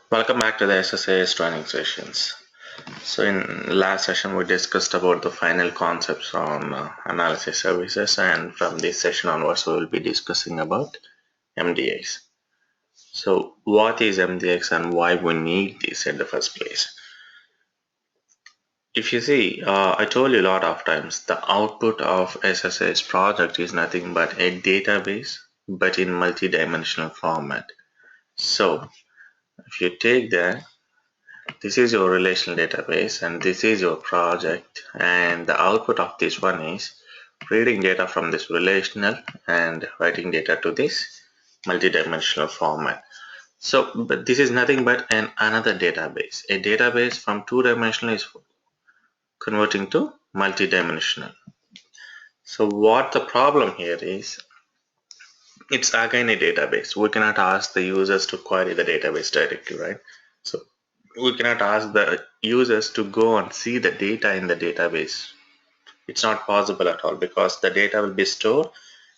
Welcome back to the SSAS training sessions. So in last session we discussed about the final concepts on analysis services, and from this session onwards we will be discussing about MDX. So what is MDX and why we need this in the first place? If you see, I told you a lot of times the output of SSAS project is nothing but a database but in multi-dimensional format. So if you take that, this is your relational database and this is your project, and the output of this one is reading data from this relational and writing data to this multidimensional format. So but this is nothing but another database. A database from two-dimensional is converting to multidimensional. So what the problem here is, it's again a database. We cannot ask the users to query the database directly, right? So we cannot ask the users to go and see the data in the database. It's not possible at all because the data will be stored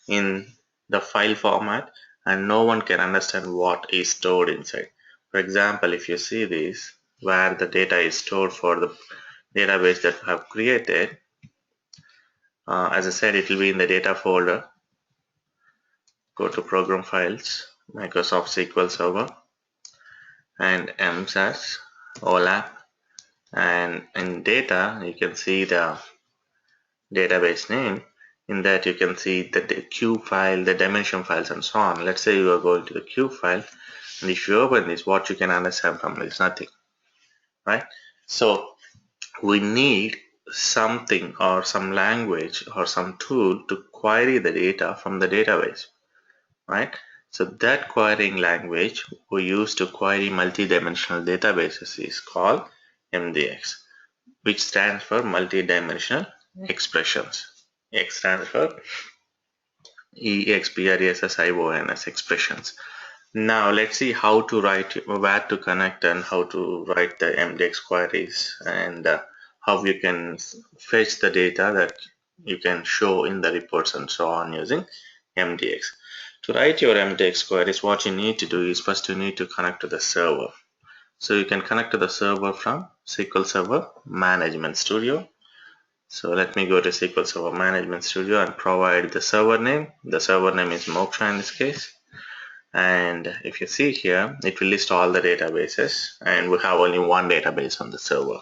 in the file format and no one can understand what is stored inside. For example, if you see this, where the data is stored for the database that we have created, as I said, it will be in the data folder. Go to program files, Microsoft SQL Server, and SSAS, OLAP, and in data you can see the database name. In that you can see the cube file, the dimension files, and so on. Let's say you are going to the cube file, and if you open this, what you can understand from this? Nothing, right? So we need something or some language or some tool to query the data from the database, right? So that querying language we use to query multi-dimensional databases is called MDX, which stands for multi-dimensional expressions. X stands for EXPRESSIONS expressions. Now let's see how to write, where to connect, and how to write the MDX queries, and how you can fetch the data that you can show in the reports and so on using MDX. To write your MDX queries, what you need to do is first you need to connect to the server. So you can connect to the server from SQL Server Management Studio. So let me go to SQL Server Management Studio and provide the server name. The server name is Moksha in this case. And if you see here, it will list all the databases, and we have only one database on the server.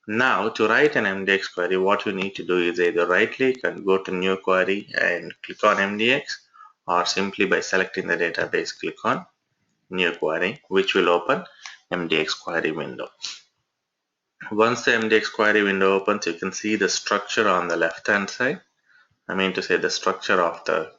Now to write an MDX query, what you need to do is either right click and go to new query and click on MDX, or simply by selecting the database click on new query, which will open MDX query window. Once the MDX query window opens, you can see the structure on the left hand side. I mean to say the structure of the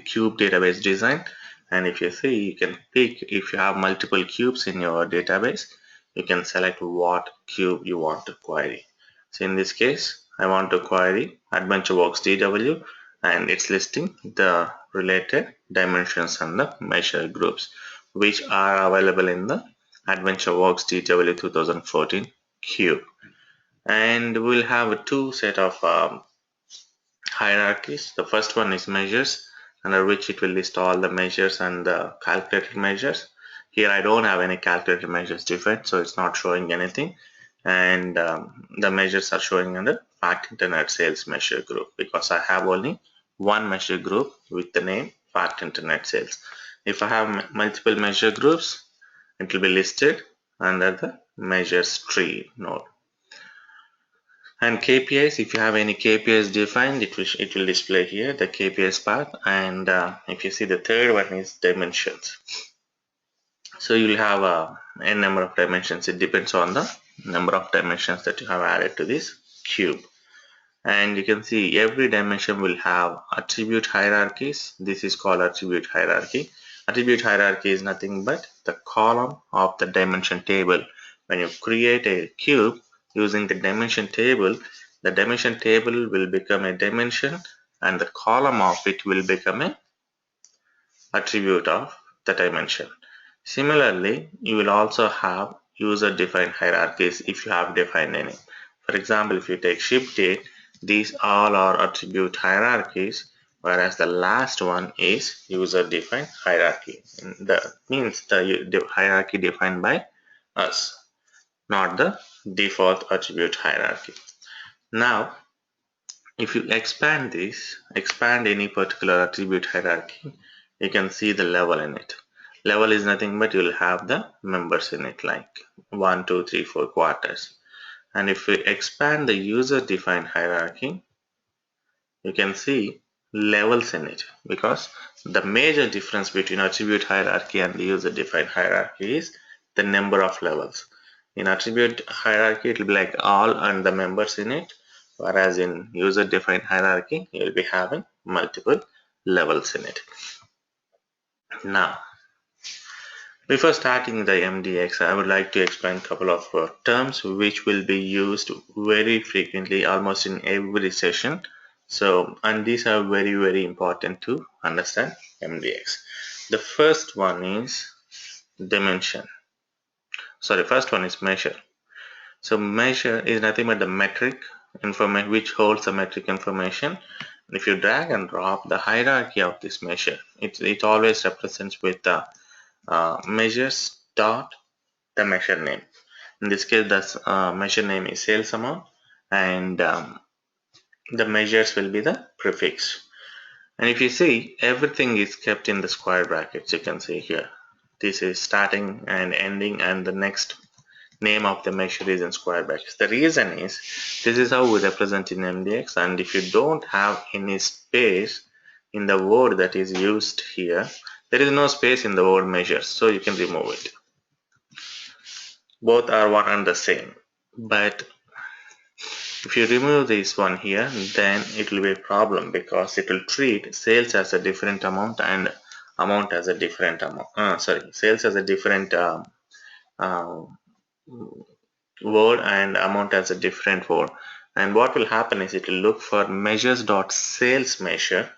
cube database design. And if you see, you can pick, if you have multiple cubes in your database, you can select what cube you want to query. So in this case, I want to query AdventureWorks DW, and it's listing the related dimensions and the measure groups, which are available in the AdventureWorks DW 2014 cube. And we'll have two set of hierarchies. The first one is measures, under which it will list all the measures and the calculated measures. Here I don't have any calculated measures defined, so it's not showing anything. And the measures are showing under fact internet sales measure group, because I have only one measure group with the name fact internet sales. If I have multiple measure groups, it will be listed under the measures tree node. And KPIs, if you have any KPIs defined, it will display here the KPIs part. And if you see, the third one is dimensions. So you'll have a number of dimensions. It depends on the number of dimensions that you have added to this cube. And you can see every dimension will have attribute hierarchies. This is called attribute hierarchy. Attribute hierarchy is nothing but the column of the dimension table. When you create a cube using the dimension table will become a dimension, and the column of it will become a attribute of the dimension. Similarly, you will also have user defined hierarchies if you have defined any. For example, if you take ship date, these all are attribute hierarchies whereas the last one is user-defined hierarchy. That means the hierarchy defined by us, not the default attribute hierarchy. Now, if you expand any particular attribute hierarchy, you can see the level in it. Level is nothing but you'll have the members in it, like 1, 2, 3, 4 quarters. And if we expand the user-defined hierarchy, you can see levels in it, because the major difference between attribute hierarchy and the user-defined hierarchy is the number of levels. In attribute hierarchy, it will be like all and the members in it, whereas in user-defined hierarchy, you will be having multiple levels in it. Now, before starting the MDX, I would like to explain a couple of terms which will be used very frequently, almost in every session. So, and these are very, very important to understand MDX. The first one is dimension. Sorry, first one is measure. So, measure is nothing but the metric information which holds the metric information. If you drag and drop the hierarchy of this measure, it always represents with the measures dot the measure name. In this case, the measure name is sales amount, and the measures will be the prefix. And if you see, everything is kept in the square brackets. You can see here, this is starting and ending, and the next name of the measure is in square brackets. The reason is, this is how we represent in MDX, and if you don't have any space in the word that is used here, there is no space in the word measures, so you can remove it. Both are one and the same. But if you remove this one here, then it will be a problem, because it will treat sales as a different amount and amount as a different amount. Sales as a different uh, word and amount as a different word. And what will happen is, it will look for measures dot sales measure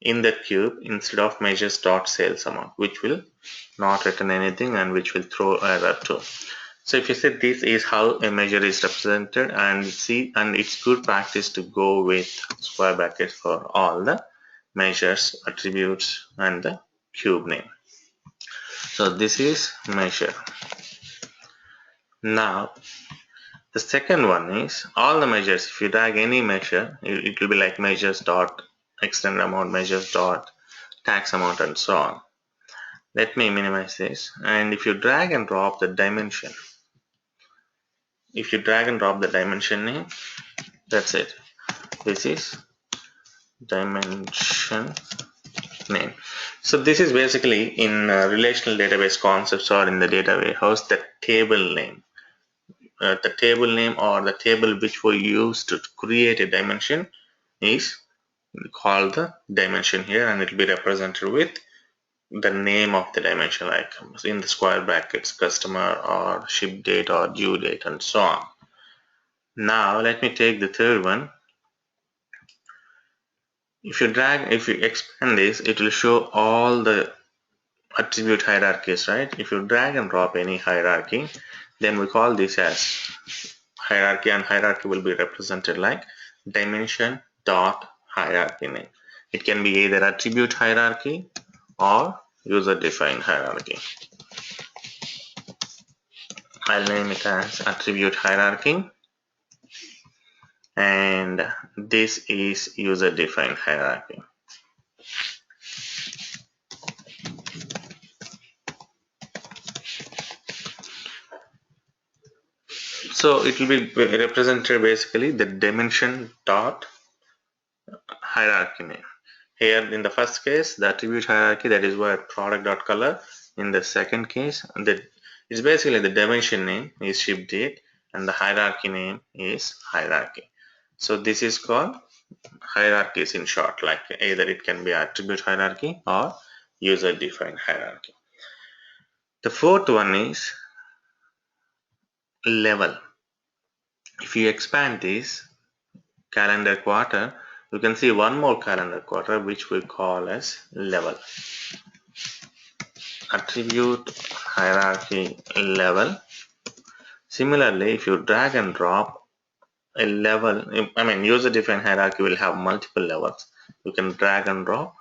in the cube instead of measures dot sales amount, which will not return anything and which will throw error too. So if you say this is how a measure is represented, and it's good practice to go with square brackets for all the measures, attributes, and the cube name. So this is measure. Now the second one is all the measures. If you drag any measure, it will be like measures dot extended amount, measures dot tax amount, and so on. Let me minimize this, and if you drag and drop the dimension, name, that's it. This is dimension name. So this is basically in relational database concepts, or in the data warehouse, the table name. The table name, or the table which we use to create a dimension, is called the dimension here, and it will be represented with the name of the dimension, like in the square brackets, customer or ship date or due date, and so on. Now let me take the third one. If you expand this, it will show all the attribute hierarchies, right? If you drag and drop any hierarchy, then we call this as hierarchy, and hierarchy will be represented like dimension dot hierarchy name. It can be either attribute hierarchy or user defined hierarchy. I'll name it as attribute hierarchy, and this is user defined hierarchy. So it will be represented basically the dimension dot hierarchy name. Here in the first case, the attribute hierarchy, that is where product dot color. In the second case, it's basically the dimension name is ship date, and the hierarchy name is hierarchy. So this is called hierarchies in short, like either it can be attribute hierarchy or user defined hierarchy. The fourth one is level. If you expand this calendar quarter, you can see one more calendar quarter which we call as level. Attribute hierarchy level. Similarly, if you drag and drop a level, user defined hierarchy will have multiple levels. You can drag and drop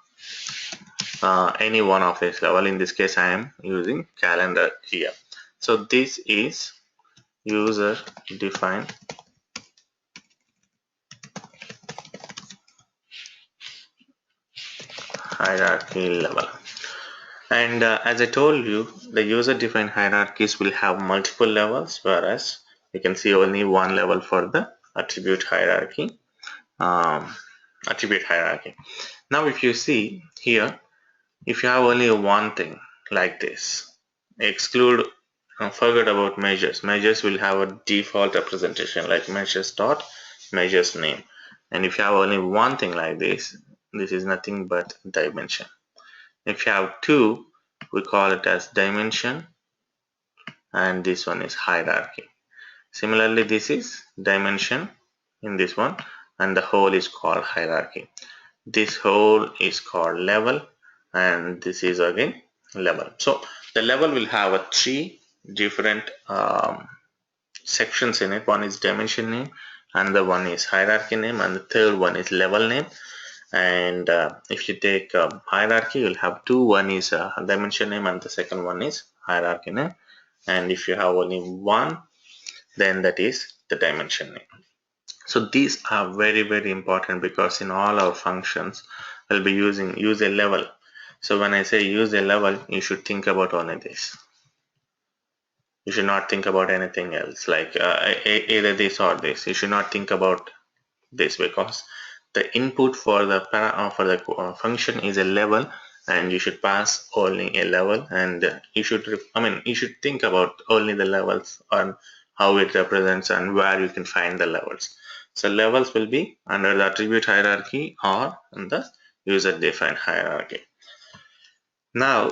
any one of this level. In this case, I am using calendar here. So this is user defined hierarchy level. And as I told you, the user defined hierarchies will have multiple levels, whereas you can see only one level for the attribute hierarchy. Um, attribute hierarchy. Now, if you see here, if you have only one thing like this, exclude, forget about measures. Measures will have a default representation like measures dot measures name. And if you have only one thing like this is nothing but dimension. If you have two, we call it as dimension, and this one is hierarchy. Similarly, this is dimension in this one, and the whole is called hierarchy. This whole is called level, and this is again level. So the level will have a three different sections in it. One is dimension name, another one is hierarchy name, and the third one is level name. And if you take hierarchy, you'll have two. One is dimension name, and the second one is hierarchy name. And if you have only one, then that is the dimension name. So these are very, very important, because in all our functions we'll be using use a level. So when I say use a level, you should think about only this. You should not think about anything else, like either this or this. You should not think about this, because the input for the function is a level, and you should pass only a level, and you should you should think about only the levels and how it represents and where you can find the levels. So levels will be under the attribute hierarchy or in the user defined hierarchy. Now,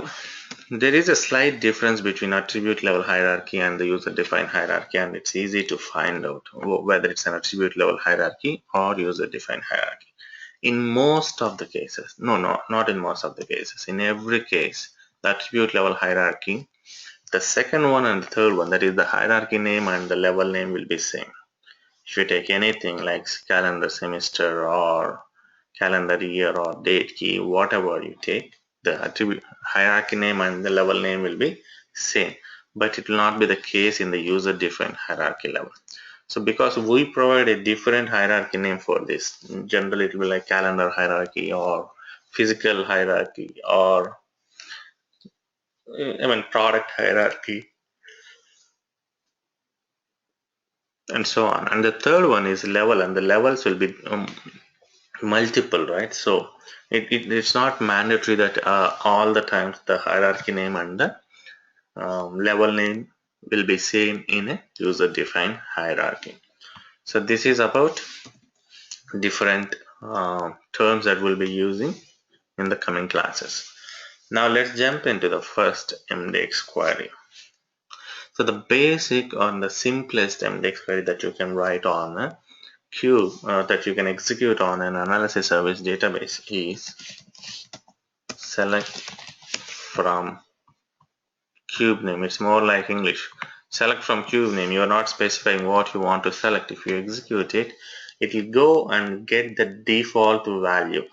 there is a slight difference between attribute level hierarchy and the user defined hierarchy, and it's easy to find out whether it's an attribute level hierarchy or user defined hierarchy. In most of the cases, not in most of the cases, in every case, the attribute level hierarchy, the second one and the third one, that is the hierarchy name and the level name, will be same. If you take anything like calendar semester or calendar year or date key, whatever you take, the attribute hierarchy name and the level name will be same, but it will not be the case in the user defined hierarchy level. So because we provide a different hierarchy name for this, generally it will be like calendar hierarchy or physical hierarchy or product hierarchy and so on. And the third one is level, and the levels will be multiple, right? So it's not mandatory that all the times the hierarchy name and the level name will be same in a user defined hierarchy. So this is about different terms that we'll be using in the coming classes. Now let's jump into the first MDX query. So the basic or the simplest MDX query that you can write on a queue, that you can execute on an analysis service database, is select from cube name. It's more like English. Select from cube name. You are not specifying what you want to select. If you execute it, it will go and get the default value,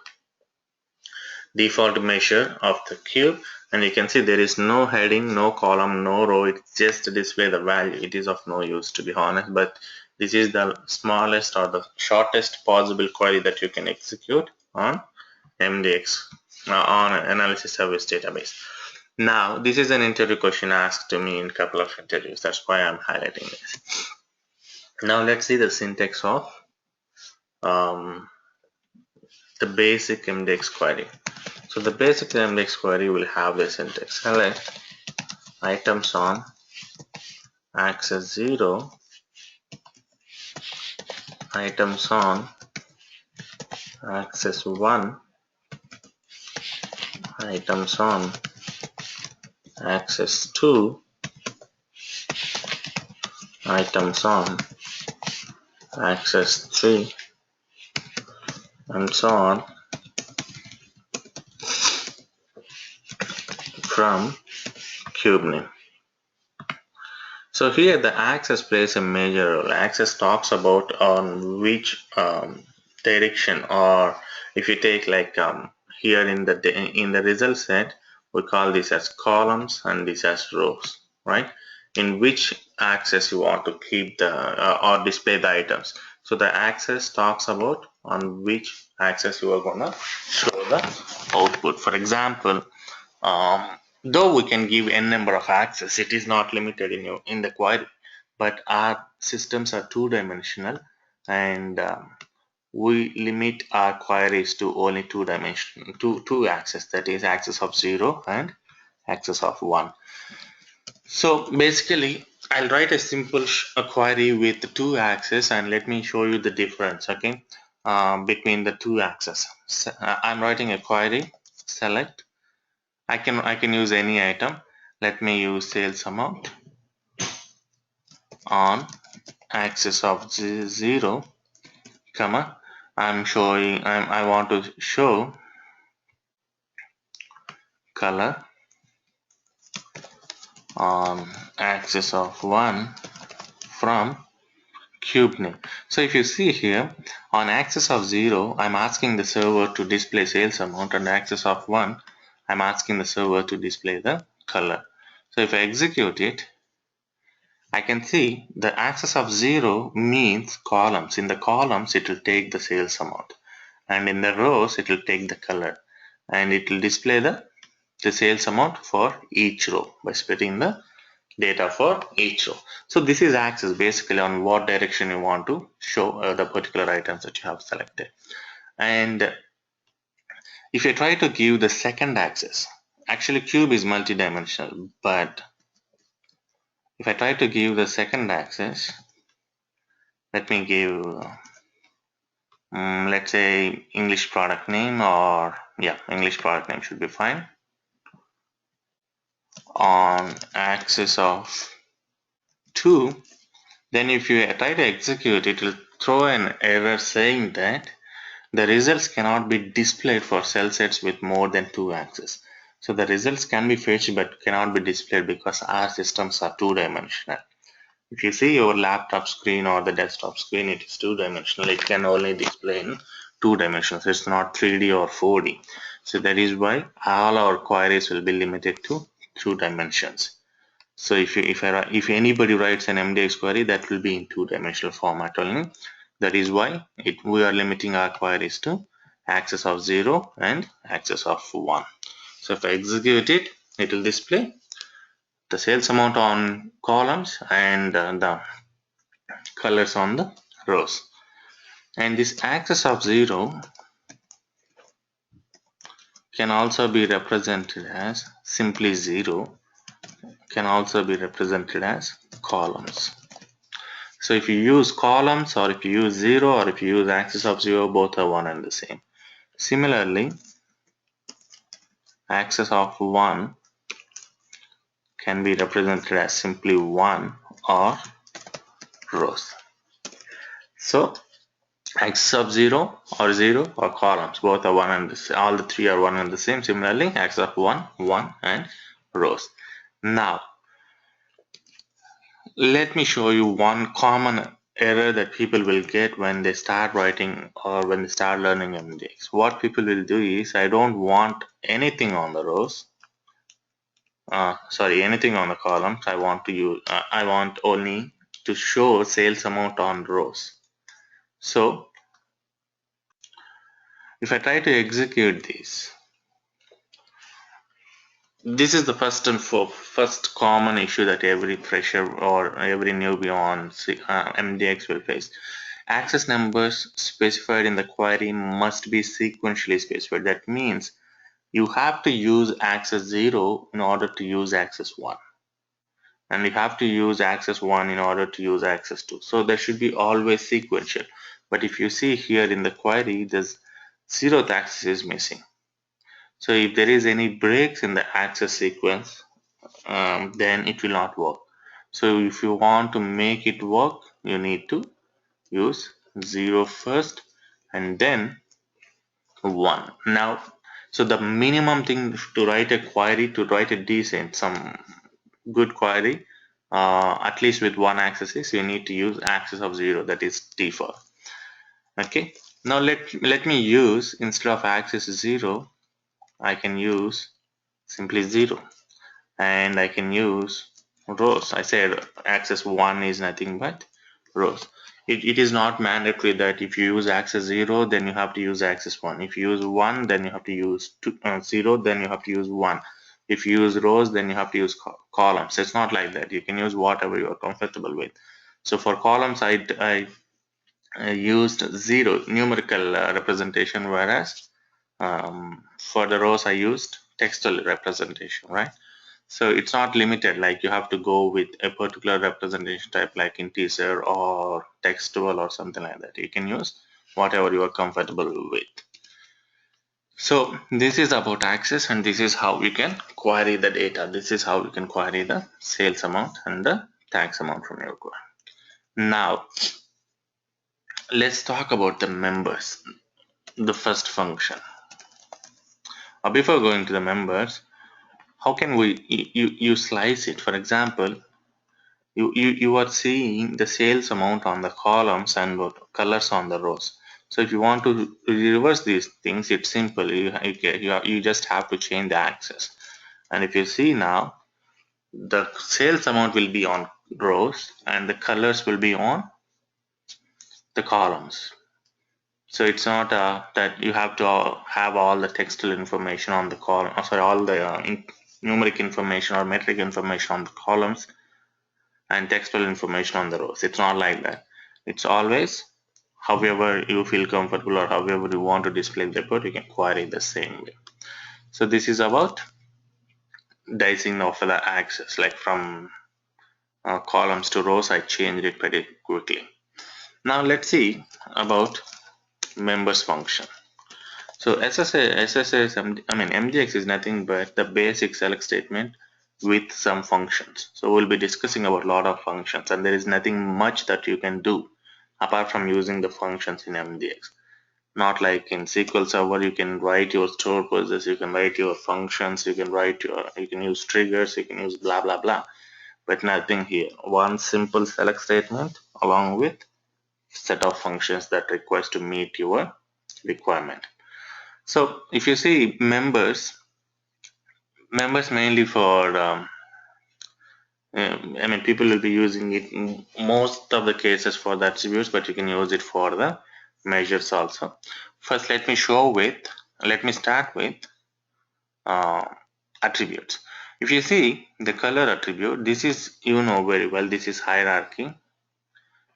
default measure of the cube, and you can see there is no heading, no column, no row. It just display the value. It is of no use, to be honest, but this is the smallest or the shortest possible query that you can execute on MDX, on an analysis service database. Now, this is an interview question asked to me in a couple of interviews. That's why I'm highlighting this. Now, let's see the syntax of um, the basic MDX query. So, the basic MDX query will have the syntax: select items on axis 0, items on axis 1, items on axis 2, items on axis 3, and so on, from cube name. So here the axis plays a major role. Axis talks about on which direction or If you take like here in the result set, we call this as columns and this as rows, right? In which axis you want to keep the or display the items. So the axis talks about on which axis you are gonna show the output. For example, though we can give n number of axes, it is not limited in the query, but our systems are two-dimensional, and we limit our queries to only two axes, that is axis of 0 and axis of 1. So basically I'll write a simple query with two axes, and let me show you the difference, okay, between the two axes. So, I'm writing a query, select, I can use any item. Let me use sales amount on axis of 0, comma, I want to show color on axis of 1 from cube name. So if you see here, on axis of 0, I'm asking the server to display sales amount, and axis of 1, I'm asking the server to display the color. So if I execute it, I can see the axis of 0 means columns. In the columns, it will take the sales amount, and in the rows, it will take the color, and it will display the sales amount for each row by splitting the data for each row. So this is axis basically on what direction you want to show the particular items that you have selected. And if you try to give the second axis, actually cube is multidimensional, but if I try to give the second axis, let me give let's say English product name, or yeah, English product name should be fine, on axis of 2. Then if you try to execute, it will throw an error saying that the results cannot be displayed for cell sets with more than two axes. So the results can be fetched but cannot be displayed because our systems are two-dimensional. If you see your laptop screen or the desktop screen, it is two-dimensional. It can only display in two dimensions. It's not 3D or 4D. So that is why all our queries will be limited to two dimensions. So if anybody writes an MDX query, that will be in two-dimensional format only. That is why we are limiting our queries to axis of 0 and axis of 1. So if I execute it, it will display the sales amount on columns and the colors on the rows. And this axis of 0 can also be represented as simply 0, can also be represented as columns. So if you use columns, or if you use 0, or if you use axis of 0, both are one and the same. Similarly, axis of 1 can be represented as simply 1 or rows. So axis of 0 or columns, both are one and the same. All the three are one and the same. Similarly, axis of 1 and rows. Now let me show you one common error that people will get when they start writing or when they start learning MDX. What people will do is, I don't want anything on the rows, anything on the columns. I want only to show sales amount on rows. So if I try to execute this is the first common issue that every fresher or every newbie on MDX will face. Access numbers specified in the query must be sequentially specified. That means you have to use access 0 in order to use access 1. And you have to use access 1 in order to use access 2. So there should be always sequential. But if you see here in the query, this 0th access is missing. So if there is any breaks in the access sequence, then it will not work. So if you want to make it work, you need to use 0 first and then 1. Now, so the minimum thing to write a query, to write a decent, some good query, at least with one axis, is you need to use axis of 0, that is default. Okay. Now let me use, instead of axis 0, I can use simply 0, and I can use rows. I said axis 1 is nothing but rows. It is not mandatory that if you use axis 0 then you have to use axis 1. If you use 1 then you have to use 0, then you have to use 1. If you use rows then you have to use columns. It's not like that. You can use whatever you are comfortable with. So for columns I used 0 numerical representation, whereas for the rows I used textual representation, right? So it's not limited, like you have to go with a particular representation type like integer or textual or something like that. You can use whatever you are comfortable with. So this is about access, and this is how you can query the data. This is how you can query the sales amount and the tax amount from your query. Now let's talk about the members, the first function. Before going to the members, how can you slice it? For example, you are seeing the sales amount on the columns and what colors on the rows. So if you want to reverse these things, it's simple. You just have to change the axis. And if you see now, the sales amount will be on rows and the colors will be on the columns. So it's not that you have to have all the textual information on the column, sorry, all the numeric information or metric information on the columns and textual information on the rows. It's not like that. It's always however you feel comfortable or however you want to display the report, you can query the same way. So this is about dicing of the axis, like from columns to rows. I changed it pretty quickly. Now let's see about members function. So SSAS, MGX is nothing but the basic select statement with some functions. So we'll be discussing about a lot of functions, and there is nothing much that you can do apart from using the functions in MGX. Not like in SQL Server, you can write your store process, you can write your functions, you can use triggers, you can use blah blah blah. But nothing here. One simple select statement along with set of functions that requires to meet your requirement. So if you see members mainly for people will be using it in most of the cases for the attributes, but you can use it for the measures also. First, let me start with uh, attributes. If you see the color attribute, this is, you know very well, this is hierarchy.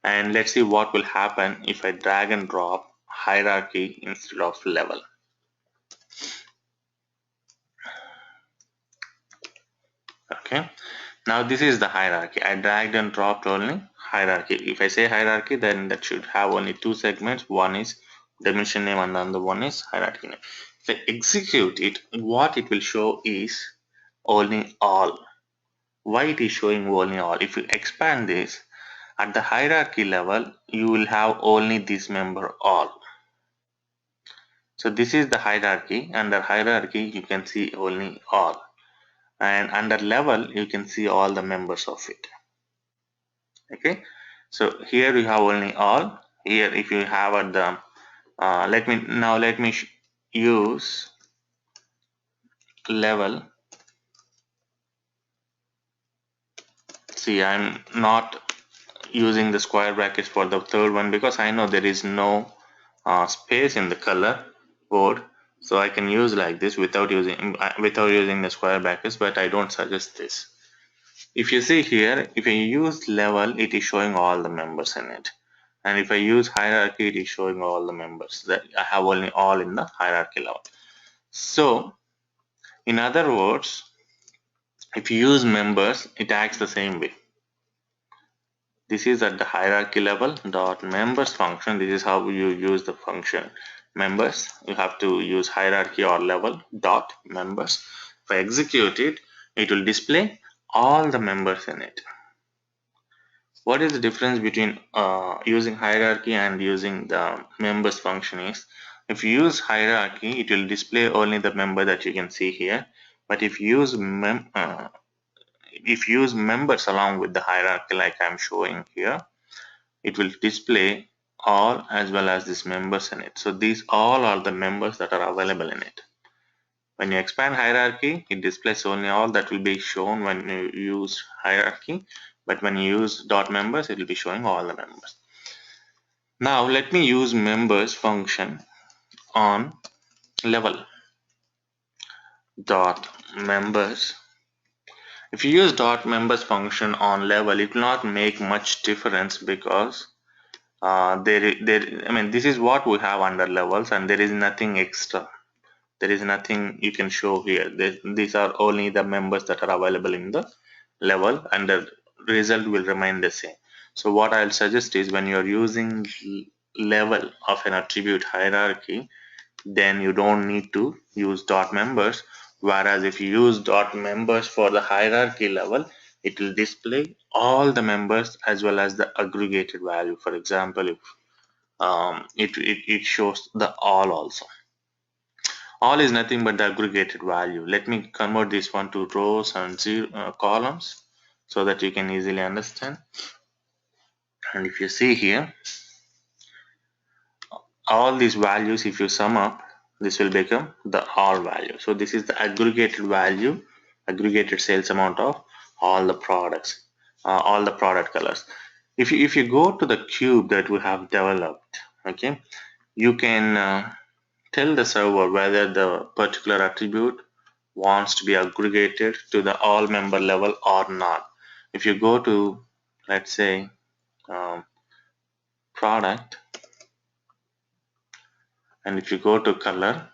And let's see what will happen if I drag and drop hierarchy instead of level. Okay, now this is the hierarchy. I dragged and dropped only hierarchy. If I say hierarchy, then that should have only two segments. One is dimension name and another one is hierarchy name. If I execute it, what it will show is only all. Why it is showing only all? If you expand this at the hierarchy level, you will have only this member all. So this is the hierarchy. Under hierarchy, you can see only all. And under level, you can see all the members of it. Okay, so here you have only all. Here if you have at the let me use level. See, I'm not using the square brackets for the third one because I know there is no space in the color board, so I can use like this without using the square brackets, but I don't suggest this. If you see here, if I use level, it is showing all the members in it. And if I use hierarchy, it is showing all the members. That I have only all in the hierarchy level. So, in other words, if you use members, it acts the same way. This is at the hierarchy level dot members function. This is how you use the function members. You have to use hierarchy or level dot members. If I execute it, it will display all the members in it. What is the difference between using hierarchy and using the members function is, if you use hierarchy, it will display only the member that you can see here. But if you use members along with the hierarchy like I'm showing here, it will display all as well as these members in it. So these all are the members that are available in it. When you expand hierarchy, it displays only all that will be shown when you use hierarchy, but when you use dot members, it will be showing all the members. Now let me use members function on level dot members. If you use dot members function on level, it will not make much difference because I mean, this is what we have under levels, and there is nothing extra. There is nothing you can show here. These are only the members that are available in the level, and the result will remain the same. So what I'll suggest is when you're using level of an attribute hierarchy, then you don't need to use dot members. Whereas if you use dot members for the hierarchy level, it will display all the members as well as the aggregated value. For example, if it shows the all also. All is nothing but the aggregated value. Let me convert this one to rows and columns so that you can easily understand. And if you see here, all these values, if you sum up, this will become the all value. So this is the aggregated value, aggregated sales amount of all the products, all the product colors. If you go to the cube that we have developed, okay, you can tell the server whether the particular attribute wants to be aggregated to the all member level or not. If you go to, let's say, product, and if you go to color,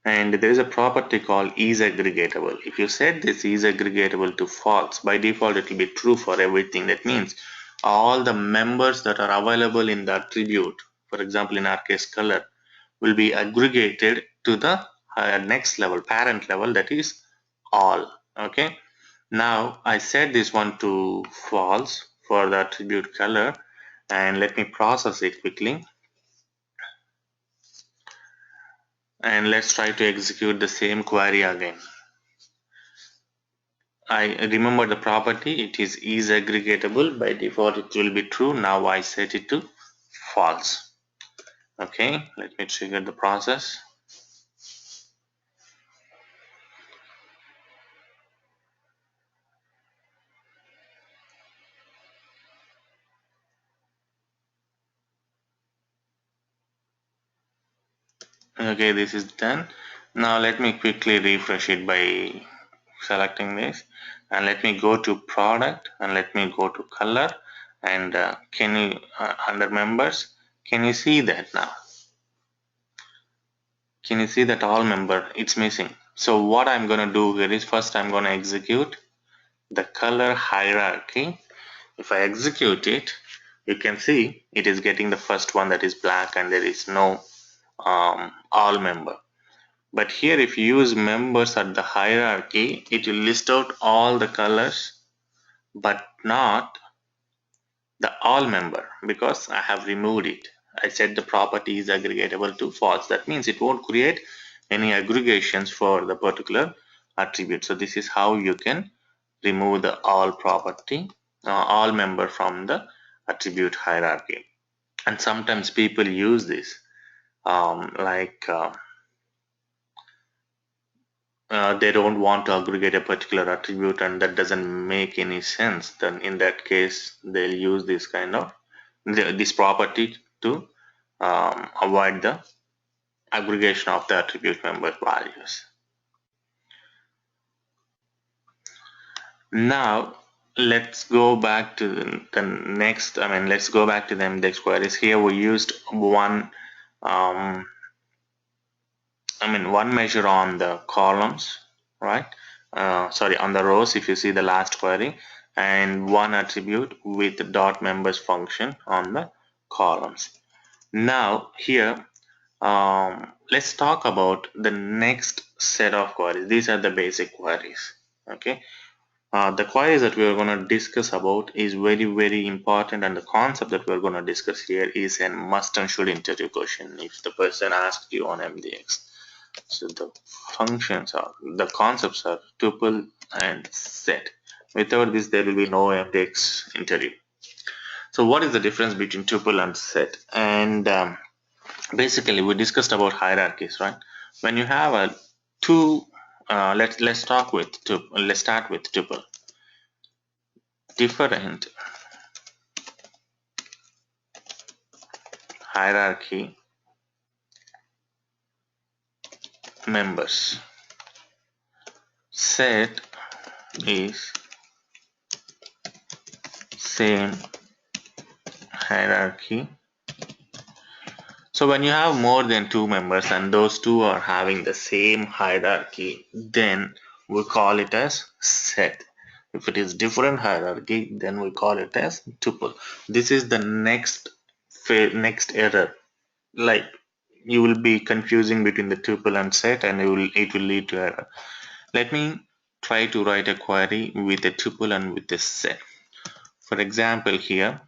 and there is a property called is aggregatable. If you set this is aggregatable to false, by default it will be true for everything. That means all the members that are available in the attribute, for example in our case color, will be aggregated to the next level, parent level, that is all. Okay, now I set this one to false for the attribute color, and let me process it quickly, and let's try to execute the same query again. I remember the property, it is aggregatable. By default it will be true. Now I set it to false. Okay, let me trigger the process. Okay, this is done. Now let me quickly refresh it by selecting this, and let me go to product, and let me go to color, and can you under members, can you see that now? Can you see that all member, it's missing? So what I'm going to do here is first I'm going to execute the color hierarchy. If I execute it, you can see it is getting the first one, that is black, and there is no all member. But here if you use members at the hierarchy, it will list out all the colors but not the all member, because I have removed it. I set the property is aggregatable to false. That means it won't create any aggregations for the particular attribute. So this is how you can remove the all property, all member from the attribute hierarchy. And sometimes people use this they don't want to aggregate a particular attribute, and that doesn't make any sense. Then in that case they'll use this kind of this property to avoid the aggregation of the attribute member values. Now let's go back to the next, let's go back to the index queries. Here we used one one measure on the columns, right? Sorry, on the rows, if you see the last query, and one attribute with dot members function on the columns. Now here, let's talk about the next set of queries. These are the basic queries. Okay, the queries that we are going to discuss about is very important, and the concept that we are going to discuss here is a must and should interview question if the person asked you on MDX. So the functions are, the concepts are tuple and set. Without this, there will be no MDX interview. So what is the difference between tuple and set? And basically we discussed about hierarchies, right? When you have a two, let's talk with tuple. Let's start with tuple. Different hierarchy members. Set is same hierarchy. So when you have more than two members and those two are having the same hierarchy, then we call it as set. If it is different hierarchy, then we call it as tuple. This is the next error. Like you will be confusing between the tuple and set, and it will lead to error. Let me try to write a query with a tuple and with a set. For example, here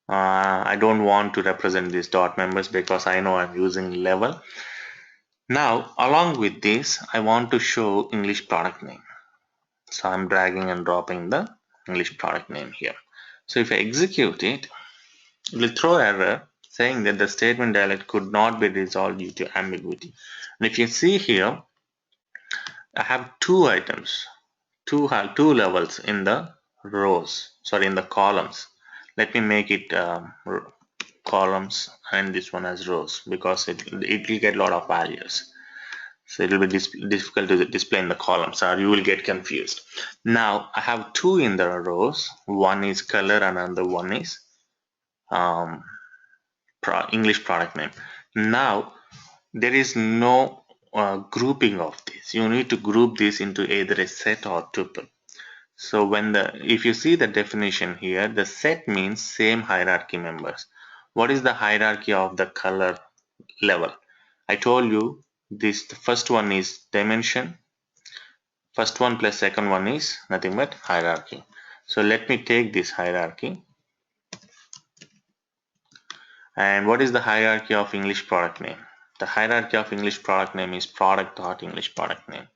I don't want to represent these dot members because I know I'm using level. Now, along with this, I want to show English product name. So I'm dragging and dropping the English product name here. So if I execute it, it will throw error saying that the statement dialect could not be resolved due to ambiguity. And if you see here, I have two items, two levels in the rows, sorry, in the columns. Let me make it columns and this one as rows because it will get a lot of values. So it will be difficult to display in the columns or you will get confused. Now I have two in the rows. One is color and another one is um, English product name. Now there is no grouping of this. You need to group this into either a set or tuple. So if you see the definition here, the set means same hierarchy members. What is the hierarchy of the color level? I told you this, the first one is dimension. First one plus second one is nothing but hierarchy. So let me take this hierarchy. And what is the hierarchy of English product name? The hierarchy of English product name is product dot English product name.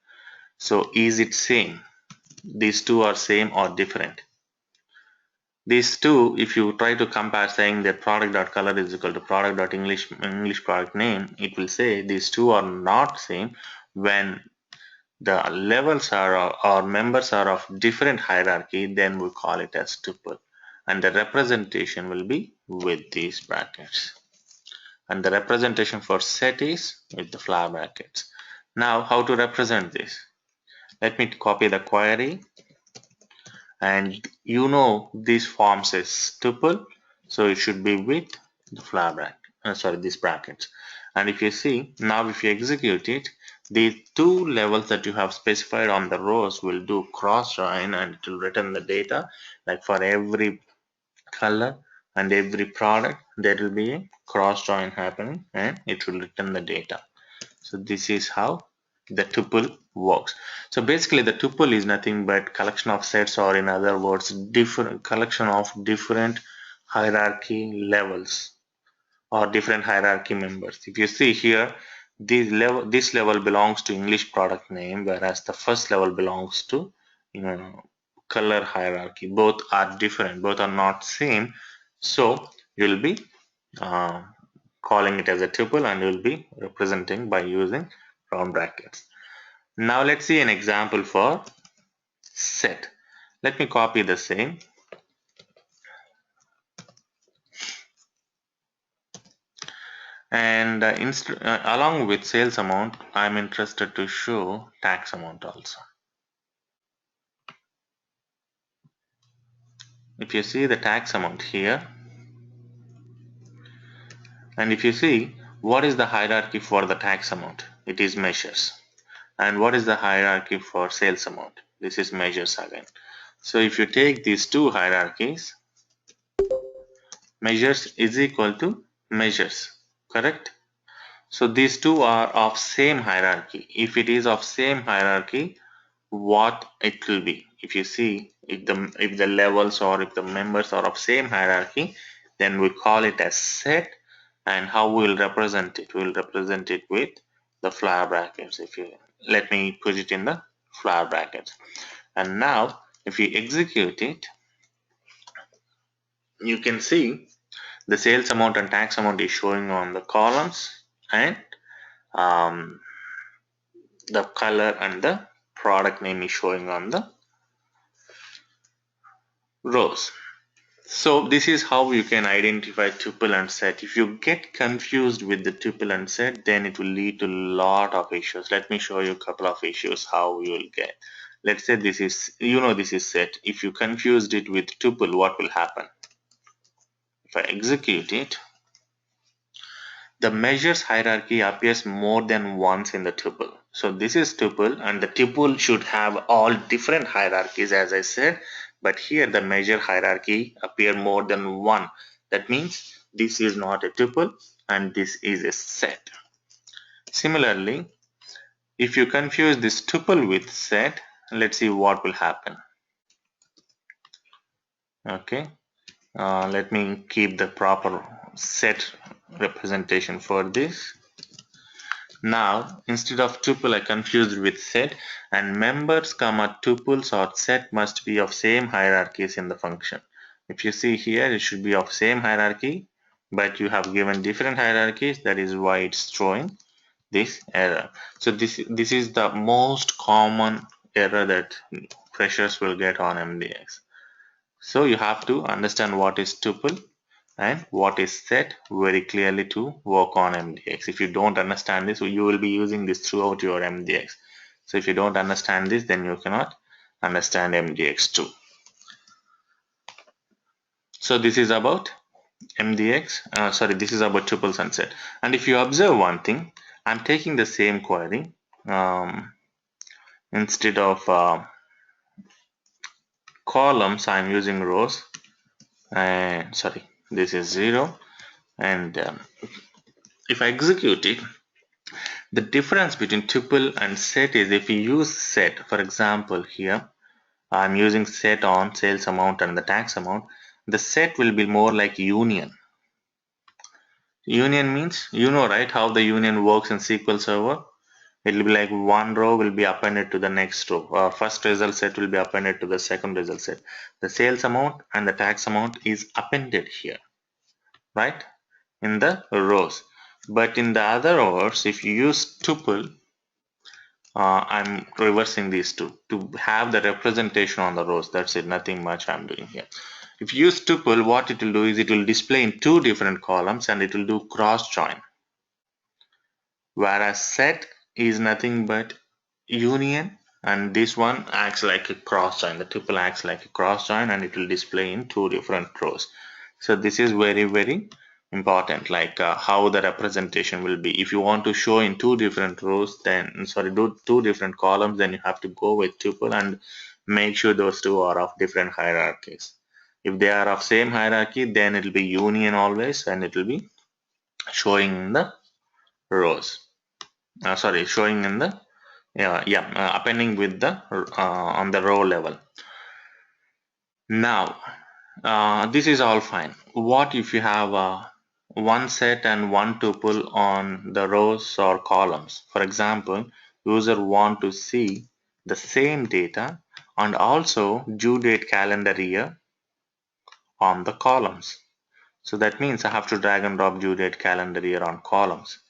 So is it same? These two are same or different? These two, if you try to compare saying that product dot color is equal to product dot English product name, it will say these two are not same when the levels are or members are of different hierarchy, then we call it as tuple. And the representation will be with these brackets. And the representation for set is with the flower brackets. Now, how to represent this? Let me copy the query. And you know this forms as tuple, so it should be with the flower bracket. These brackets. And if you see, now if you execute it, the two levels that you have specified on the rows will do cross join and it will return the data. Like for every color and every product, there will be a cross join happening and it will return the data. So this is how the tuple works. So basically the tuple is nothing but collection of sets, or in other words, different collection of different hierarchy levels or different hierarchy members. If you see here, this level belongs to English product name, whereas the first level belongs to color hierarchy. Both are different, both are not same. So you'll be uh, calling it as a tuple and you'll be representing by using round brackets. Now let's see an example for set. Let me copy the same. And along with sales amount, I'm interested to show tax amount also. If you see the tax amount here, and if you see what is the hierarchy for the tax amount, it is measures. And what is the hierarchy for sales amount? This is measures again. So if you take these two hierarchies, measures is equal to measures, correct? So these two are of same hierarchy. If it is of same hierarchy, what it will be? If you see, if the levels or if the members are of same hierarchy, then we call it as set. And how we will represent it? We will represent it with the flower brackets. If you let me put it in the flower brackets. And now if you execute it, you can see the sales amount and tax amount is showing on the columns, and um, the color and the product name is showing on the rows. So this is how you can identify tuple and set. If you get confused with the tuple and set, then it will lead to a lot of issues. Let me show you a couple of issues how you will get. Let's say this is, this is set. If you confused it with tuple, what will happen? If I execute it, the measures hierarchy appears more than once in the tuple. So this is tuple, and the tuple should have all different hierarchies as I said, but here the measure hierarchy appear more than one. That means this is not a tuple and this is a set. Similarly, if you confuse this tuple with set, let's see what will happen. Okay, let me keep the proper set representation for this. Now, instead of tuple, I confused with set, and members, comma, tuples or set must be of same hierarchies in the function. If you see here, it should be of same hierarchy, but you have given different hierarchies. That is why it's showing this error. So this is the most common error that freshers will get on MDX. So you have to understand what is tuple and what is set very clearly to work on MDX. If you don't understand this, you will be using this throughout your MDX. So if you don't understand this, then you cannot understand MDX too. So this is about MDX, this is about tuples and set. And if you observe one thing, I'm taking the same query. Instead of columns, I'm using rows. And this is 0. And if I execute it, the difference between tuple and set is if you use set, for example, here I'm using set on sales amount and the tax amount, the set will be more like union. Union means, right, how the union works in SQL Server. It will be like one row will be appended to the next row. First result set will be appended to the second result set. The sales amount and the tax amount is appended here, right, in the rows. But in the other words, if you use tuple, I'm reversing these two to have the representation on the rows. That's it, nothing much I'm doing here. If you use tuple, what it will do is it will display in two different columns and it will do cross join. Whereas set is nothing but union, and this one acts like a cross join. The tuple acts like a cross join and it will display in two different rows. So this is very, very important, like how the representation will be. If you want to show in two different rows, then do two different columns, then you have to go with tuple and make sure those two are of different hierarchies. If they are of same hierarchy, then it will be union always and it will be showing in the rows. Showing in the appending with the on the row level. Now this is all fine. What if you have one set and one tuple on the rows or columns? For example, user want to see the same data and also due date calendar year on the columns. So that means I have to drag and drop due date calendar year on columns.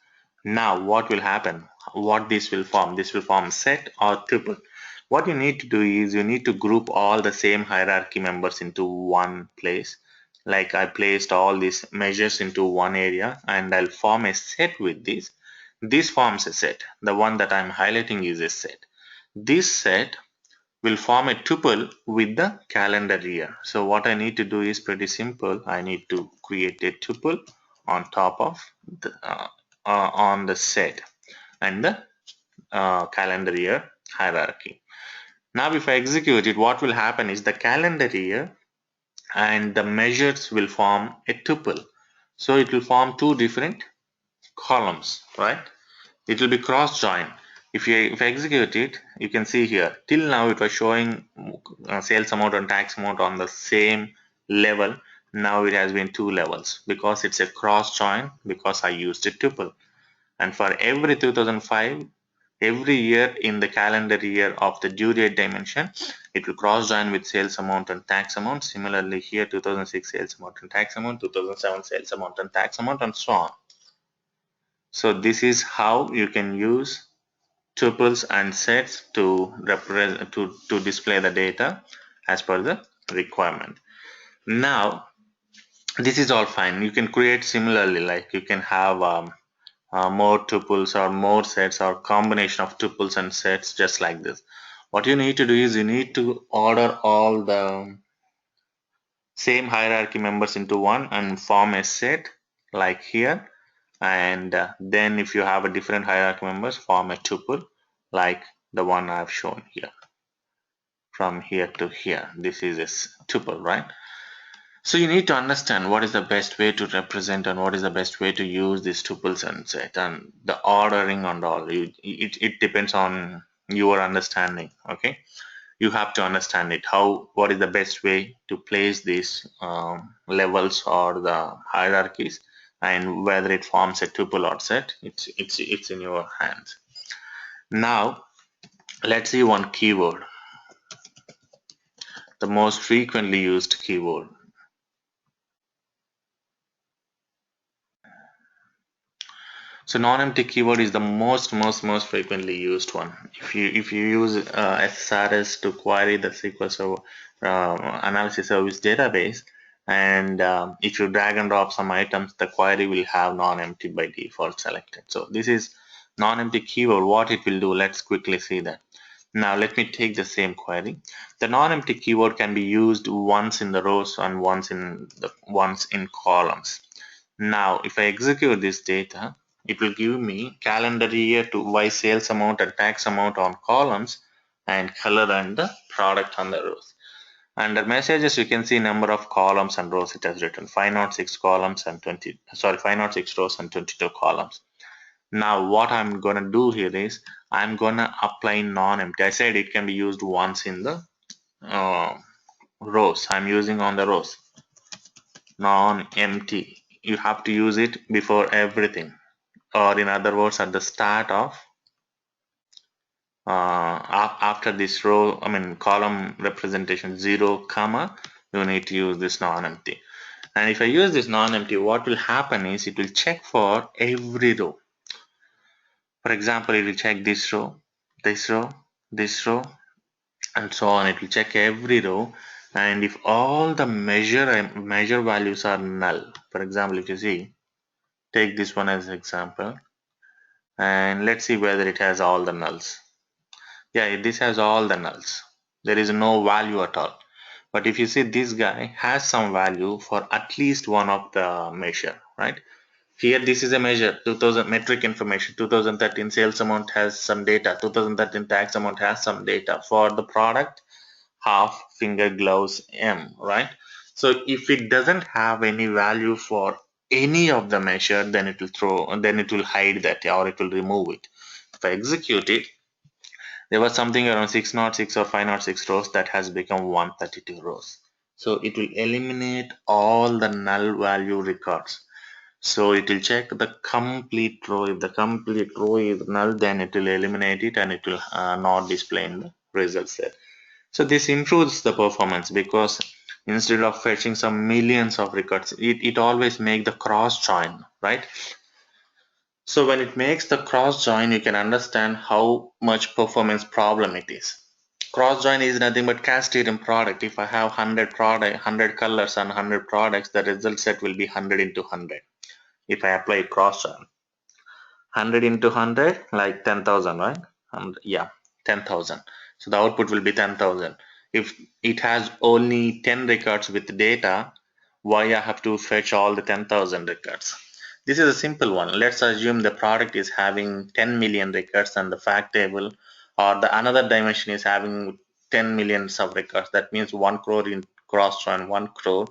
Now what will happen? What this will form? This will form set or tuple. What you need to do is you need to group all the same hierarchy members into one place. Like I placed all these measures into one area and I'll form a set with this. This forms a set. The one that I'm highlighting is a set. This set will form a tuple with the calendar year. So what I need to do is pretty simple. I need to create a tuple on top of the on the set and the calendar year hierarchy. Now if I execute it, what will happen is the calendar year and the measures will form a tuple. So it will form two different columns, right? It will be cross joined. If I execute it, you can see here till now it was showing sales amount and tax amount on the same level. Now it has been two levels because it's a cross join, because I used a tuple. And for every 2005 Every year in the calendar year of the due date dimension, it will cross join with sales amount and tax amount. Similarly here 2006 sales amount and tax amount, 2007 sales amount and tax amount, and so on. So this is how you can use tuples and sets to represent to display the data as per the requirement. Now this is all fine. You can create similarly, like you can have more tuples or more sets or combination of tuples and sets just like this. What you need to do is you need to order all the same hierarchy members into one and form a set like here, and then if you have a different hierarchy members, form a tuple like the one I've shown here. From here to here, this is a tuple, right? So you need to understand what is the best way to represent and what is the best way to use these tuples and set and the ordering and all. It depends on your understanding. Okay, you have to understand it. What is the best way to place these levels or the hierarchies, and whether it forms a tuple or set. It's in your hands. Now let's see one keyword, the most frequently used keyword. So non-empty keyword is the most frequently used one. If you use SSAS to query the SQL Server analysis service database, and if you drag and drop some items, the query will have non-empty by default selected. So this is non-empty keyword. What it will do? Let's quickly see that. Now let me take the same query. The non-empty keyword can be used once in the rows and once in columns. Now, if I execute this data, it will give me calendar year to Y sales amount and tax amount on columns, and color and the product on the rows. Under messages, you can see number of columns and rows. It has written 506 columns and 506 rows and 22 columns. Now, what I'm gonna do here is I'm gonna apply non-empty. I said it can be used once in the uh, rows. I'm using on the rows. Non-empty. You have to use it before everything, or in other words at the start of after this row, I mean column representation 0 comma, you need to use this non-empty. And if I use this non-empty, what will happen is it will check for every row. For example, it will check this row, this row, this row, and so on. It will check every row, and if all the measure values are null, for example, if you see, take this one as example, and let's see whether it has all the nulls. Yeah, this has all the nulls. There is no value at all. But if you see, this guy has some value for at least one of the measure, right? Here this is a measure, 2000 metric information, 2013 sales amount has some data, 2013 tax amount has some data for the product half finger gloves M, right? So if it doesn't have any value for any of the measure, then it will hide that, or it will remove it. If I execute it, there was something around 606 or 506 rows that has become 132 rows. So it will eliminate all the null value records. So it will check the complete row. If the complete row is null, then it will eliminate it and it will not display in the results there. So this improves the performance because instead of fetching some millions of records, it always make the cross join, right? So when it makes the cross join, you can understand how much performance problem it is. Cross join is nothing but cascading product. If I have 100 colors and 100 products, the result set will be 100 into 100. If I apply cross join, 100 into 100, like 10,000, right? And yeah, 10,000. So the output will be 10,000. If it has only 10 records with data, why I have to fetch all the 10,000 records? This is a simple one. Let's assume the product is having 10 million records and the fact table or the another dimension is having 10 millions of records. That means 1 crore in cross join 1 crore.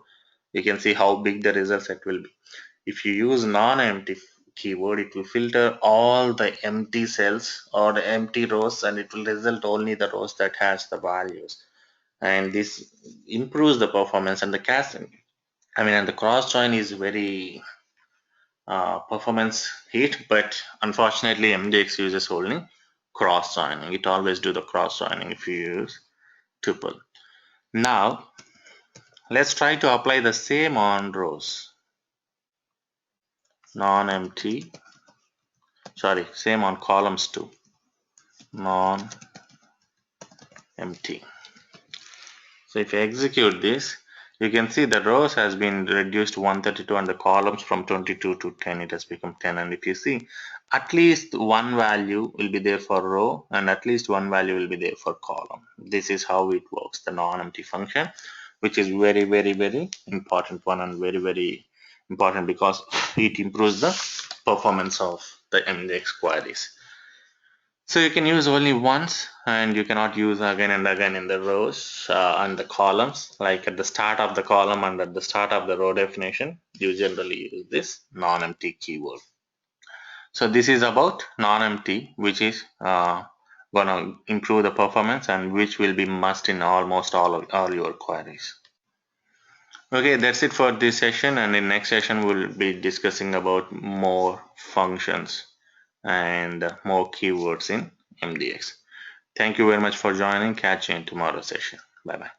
You can see how big the result set will be. If you use non-empty keyword, it will filter all the empty cells or the empty rows, and it will result only the rows that has the values. And this improves the performance and the casting. I mean, and the cross join is very performance hit, but unfortunately MDX uses only cross joining. It always do the cross joining if you use tuple. Now let's try to apply the same on rows. Non-empty, sorry, same on columns too. Non-empty. So if you execute this, you can see the rows has been reduced to 132 and the columns from 22 to 10, it has become 10. And if you see, at least one value will be there for row and at least one value will be there for column. This is how it works, the non-empty function, which is very, very, very important one and very, very important because it improves the performance of the MDX queries. So you can use only once and you cannot use again and again in the rows and the columns, like at the start of the column and at the start of the row definition, you generally use this non-empty keyword. So this is about non-empty, which is gonna improve the performance and which will be must in almost all your queries. Okay, that's it for this session, and in next session we'll be discussing about more functions and more keywords in MDX. Thank you very much for joining. Catch you in tomorrow's session. Bye bye.